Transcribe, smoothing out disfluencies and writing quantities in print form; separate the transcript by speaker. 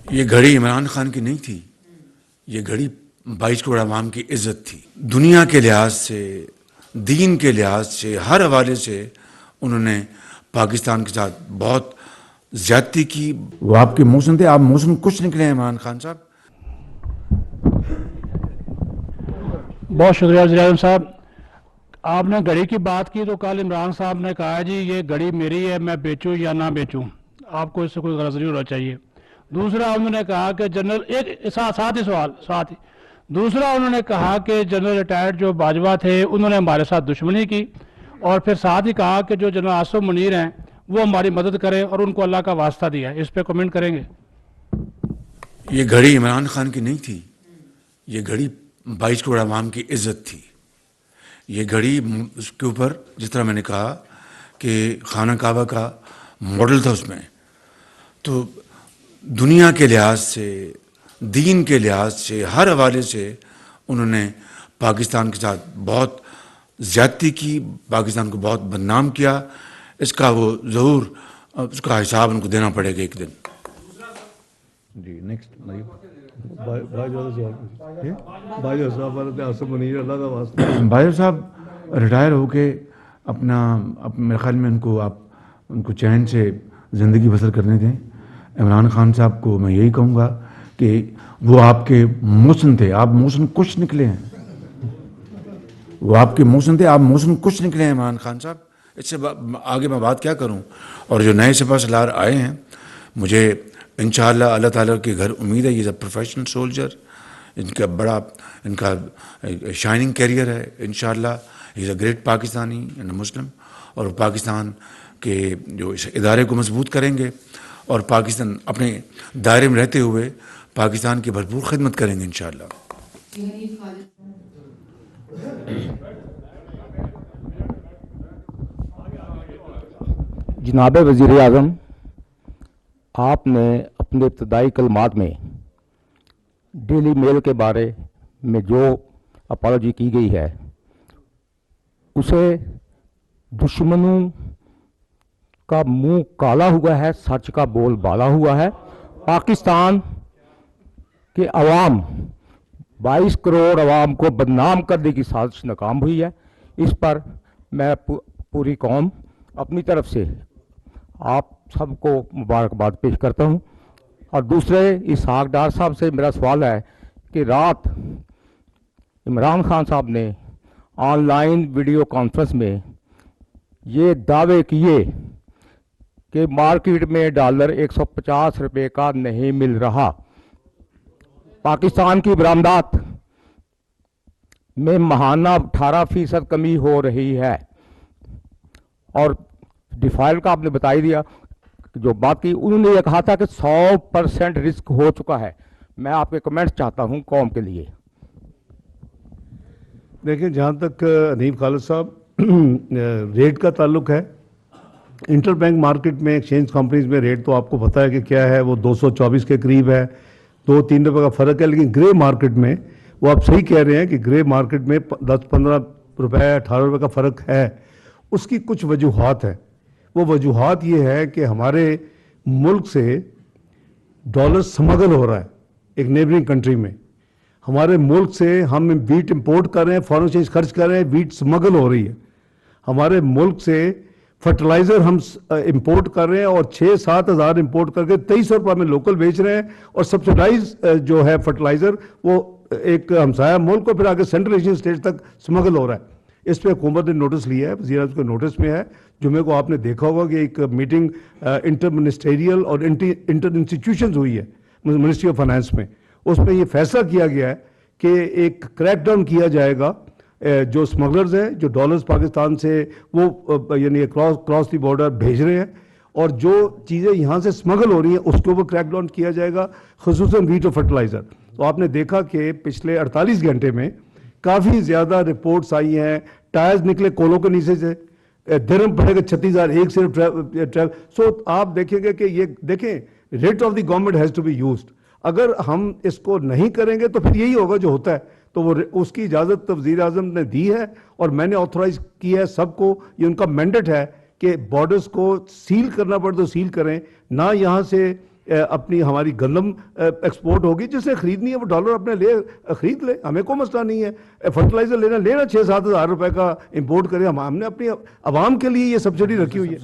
Speaker 1: ये घड़ी इमरान खान की नहीं थी, ये घड़ी 22 करोड़ आवाम की इज्जत थी। दुनिया के लिहाज से, दीन के लिहाज से, हर हवाले से उन्होंने पाकिस्तान के साथ बहुत ज्यादती की। वो आपके मौसम थे, आप मौसम कुछ निकले हैं इमरान खान साहब।
Speaker 2: बहुत शुक्रिया वज़ीर आज़म साहब। आपने घड़ी की बात की तो कल इमरान साहब ने कहा जी ये घड़ी मेरी है, मैं बेचूं या ना बेचूं, आपको इससे कोई गरज नहीं होना चाहिए। दूसरा उन्होंने कहा कि जनरल एक साथ ही सवाल साथ ही दूसरा उन्होंने कहा कि जनरल रिटायर्ड जो बाजवा थे उन्होंने हमारे साथ दुश्मनी की, और फिर साथ ही कहा कि जो जनरल आसिफ मुनीर हैं वो हमारी मदद करें और उनको अल्लाह का वास्ता दिया। इस पर कमेंट करेंगे?
Speaker 1: ये घड़ी इमरान खान की नहीं थी, ये घड़ी 22 करोड़ आवाम की इज्जत थी। ये घड़ी उसके ऊपर, जिस तरह मैंने कहा कि खाना काबा का मॉडल था, उसमें तो दुनिया के लिहाज से, दीन के लिहाज से, हर हवाले से उन्होंने पाकिस्तान के साथ बहुत ज़्यादती की, पाकिस्तान को बहुत बदनाम किया। इसका वो ज़रूर उसका हिसाब उनको देना पड़ेगा एक दिन।
Speaker 3: जी नेक्स्ट भाई साहब रिटायर होके अपना मेरे ख्याल में उनको चैन से ज़िंदगी बसर करने दें। इमरान खान साहब को मैं यही कहूँगा कि वो आपके मौसम थे, आप मौसम कुछ निकले हैं। वो आपके मौसम थे, आप मौसम कुछ निकले हैं इमरान खान साहब। इससे आगे मैं बात क्या करूँ। और जो नए सिपह सलार आए हैं, मुझे इंशाअल्लाह अल्लाह ताला के घर उम्मीद है, ये इज़ अ प्रोफेशनल सोल्जर, इनका शाइनिंग कैरियर है। इंशाअल्लाह he is a great Pakistani and Muslim, और पाकिस्तान के जो इस इदारे को मजबूत करेंगे और पाकिस्तान अपने दायरे में रहते हुए पाकिस्तान की भरपूर खिदमत करेंगे इंशाअल्लाह।
Speaker 4: जनाब वज़ीर आज़म, आपने अपने इब्तदाई कलमात में डेली मेल के बारे में जो अपॉलॉजी की गई है उसे दुश्मनों का मुंह काला हुआ है, सच का बोल बाला हुआ है। पाकिस्तान के अवाम 22 करोड़ अवाम को बदनाम करने की साजिश नाकाम हुई है। इस पर मैं पूरी कौम अपनी तरफ से आप सबको मुबारकबाद पेश करता हूं। और दूसरे इसहाक डार साहब से मेरा सवाल है कि रात इमरान खान साहब ने ऑनलाइन वीडियो कॉन्फ्रेंस में ये दावे किए कि मार्केट में डॉलर 150 रुपये का नहीं मिल रहा, पाकिस्तान की बरामदात में महाना 18% कमी हो रही है, और डिफॉल्ट का आपने बता ही दिया। जो बात की उन्होंने ये कहा था कि 100% रिस्क हो चुका है। मैं आपके कमेंट्स चाहता हूं कौम के लिए।
Speaker 3: देखिए, जहाँ तक हनीफ खालिद साहब रेट का ताल्लुक है, इंटर बैंक मार्केट में एक्सचेंज कंपनीज में रेट तो आपको पता है कि क्या है, वो 224 के करीब है, 2-3 रुपये का फ़र्क है। लेकिन ग्रे मार्केट में, वो आप सही कह रहे हैं कि ग्रे मार्केट में 10-15 रुपये 18 रुपये का फ़र्क है। उसकी कुछ वजूहात हैं। वो वजूहात ये है कि हमारे मुल्क से डॉलर स्मगल हो रहा है एक नेबरिंग कंट्री में। हमारे मुल्क से हम वीट इंपोर्ट कर रहे हैं, फॉरेन एक्सचेंज खर्च कर रहे हैं, वीट स्मगल हो रही है। हमारे मुल्क से फर्टिलाइज़र हम इंपोर्ट कर रहे हैं और 6-7 हज़ार इंपोर्ट करके 2300 रुपये में लोकल बेच रहे हैं। और सब्सिडाइज जो है फर्टिलाइज़र वो एक हमसाया मुल्क को फिर आगे सेंट्रल एशियन स्टेट तक स्मगल हो रहा है। इस पर हुकूमत ने नोटिस लिया है, वज़ीर आज़म के नोटिस में है। जुमे को आपने देखा होगा कि एक मीटिंग इंटर मिनिस्टेरियल और इंटर इंस्टीट्यूशन हुई है मिनिस्ट्री ऑफ फाइनेंस में। उसमें ये फैसला किया गया है कि एक क्रैकडाउन किया जाएगा जो स्मगलर्स हैं, जो डॉलर्स पाकिस्तान से वो यानी क्रॉस दी बॉर्डर भेज रहे हैं, और जो चीज़ें यहाँ से स्मगल हो रही हैं उसके ऊपर क्रैकडाउन किया जाएगा, खुसूसन वीट और फर्टिलाइज़र। तो आपने देखा कि पिछले 48 घंटे में काफ़ी ज़्यादा रिपोर्ट्स आई हैं। टायर्स निकले कोलों के नीचे से, दिरहम पड़ेगा 36,000 एक सिर्फ सो आप देखेंगे कि ये देखें rate of the government has to be used. अगर हम इसको नहीं करेंगे तो फिर यही होगा जो होता है। तो वो उसकी इजाज़त वज़ीर आज़म ने दी है और मैंने ऑथोराइज किया है सबको। ये उनका मैंडेट है कि बॉर्डर्स को सील करना पड़े तो सील करें, ना यहाँ से अपनी हमारी गंदम एक्सपोर्ट होगी, जिसने खरीदनी है वो डॉलर अपने ले खरीद ले, हमें कोई मसला नहीं है। फर्टिलाइजर लेना 6-7 हज़ार रुपए का इंपोर्ट करें, हमने अपनी आवाम के लिए ये सब्सिडी रखी हुई है।